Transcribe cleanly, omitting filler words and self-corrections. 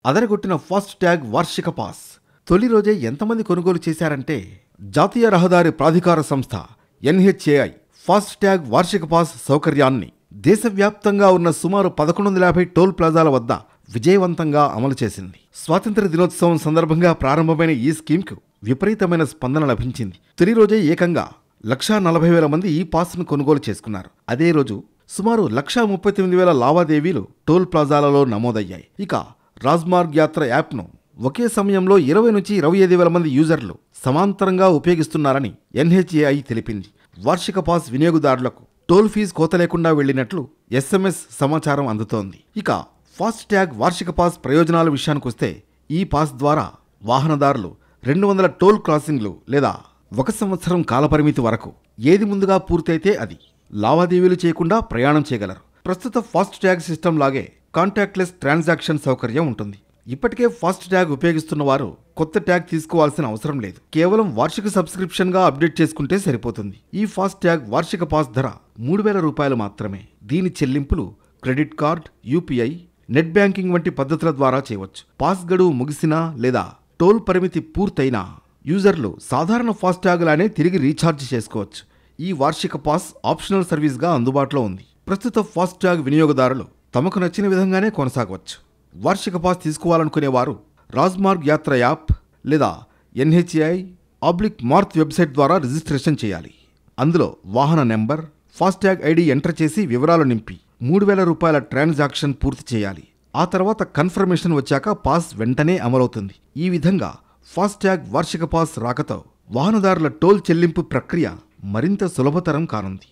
అదరగొట్టిన fast tag వార్షిక pass. తొలి రోజే ఎంతమంది కొనుగోలు చేశారంటే, జాతీయ రహదారి ప్రాధికార సంస్థ NHAI ఫాస్ట్ ట్యాగ్ వార్షిక పాస్ సౌకర్యాన్ని దేశవ్యాప్తంగా ఉన్న సుమారు 1150 టోల్ ప్లాజాల వద్ద విజయవంతంగా అమలు చేసింది. స్వాతంత్ర్య దినోత్సవం సందర్భంగా ప్రారంభమైన ఈ స్కీమ్కు విపరీతమైన స్పందన లభించింది. తొలి రోజే ఏకంగా 1,40,000 మంది ఈ పాస్ను కొనుగోలు చేసుకున్నారు. అదే రోజు సుమారు 1,39,000 లావాదేవీలు టోల్ ప్లాజాలలో నమోదయ్యాయి. ఇక రాజ్మార్గ్ యాత్ర యాప్ను ఒకే సమయంలో 20 నుంచి 25,000 మంది యూజర్లు సమాంతరంగా ఉపయోగిస్తున్నారని NHAI తెలిపింది. వార్షిక పాస్ వినియోగదారులకు టోల్ ఫీజు కోత లేకుండా వెళ్లినట్లు SMS సమాచారం అందుతోంది. ఇక ఫాస్ట్ ట్యాగ్ వార్షిక పాస్ ప్రయోజనాల విషయానికొస్తే, ఈ పాస్ ద్వారా వాహనదారులు 200 టోల్ క్రాసింగ్లు లేదా 1 సంవత్సరం కాలపరిమితి వరకు ఏది ముందుగా పూర్తయితే అది లావాదేవీలు చేయకుండా ప్రయాణం చేయగలరు. ప్రస్తుత ఫాస్ట్ ట్యాగ్ సిస్టమ్ లాగే కాంటాక్ట్లెస్ ట్రాన్సాక్షన్ సౌకర్యం ఉంటుంది. ఇప్పటికే ఫాస్ట్ ట్యాగ్ ఉపయోగిస్తున్న వారు కొత్త ట్యాగ్ తీసుకోవాల్సిన అవసరం లేదు. కేవలం వార్షిక సబ్స్క్రిప్షన్గా అప్డేట్ చేసుకుంటే సరిపోతుంది. ఈ ఫాస్ట్ ట్యాగ్ వార్షిక పాస్ ధర 3,000 రూపాయలు మాత్రమే. దీని చెల్లింపులు credit card, UPI, net banking వంటి పద్ధతుల ద్వారా చేయవచ్చు. పాస్ గడువు ముగిసినా లేదా టోల్ పరిమితి పూర్తయినా యూజర్లు సాధారణ ఫాస్ట్ ట్యాగ్ లానే తిరిగి రీఛార్జ్ చేసుకోవచ్చు. ఈ వార్షిక పాస్ ఆప్షనల్ సర్వీస్గా అందుబాటులో ఉంది. ప్రస్తుత ఫాస్ట్ ట్యాగ్ వినియోగదారులు తమకు నచ్చిన విధంగానే కొనసాగవచ్చు. వార్షిక పాస్ తీసుకోవాలనుకునేవారు రాజ్మార్గ్ యాత్ర యాప్ లేదా NHAI/మార్త్ వెబ్సైట్ ద్వారా రిజిస్ట్రేషన్ చేయాలి. అందులో వాహన నెంబర్, ఫాస్ట్యాగ్ ID ఎంటర్ చేసి వివరాలు నింపి 3,000 రూపాయల ట్రాన్సాక్షన్ పూర్తి చేయాలి. ఆ తర్వాత కన్ఫర్మేషన్ వచ్చాక పాస్ వెంటనే అమలవుతుంది. ఈ విధంగా ఫాస్ట్యాగ్ వార్షిక పాస్ రాకతో వాహనదారుల టోల్ చెల్లింపు ప్రక్రియ మరింత సులభతరం కానుంది.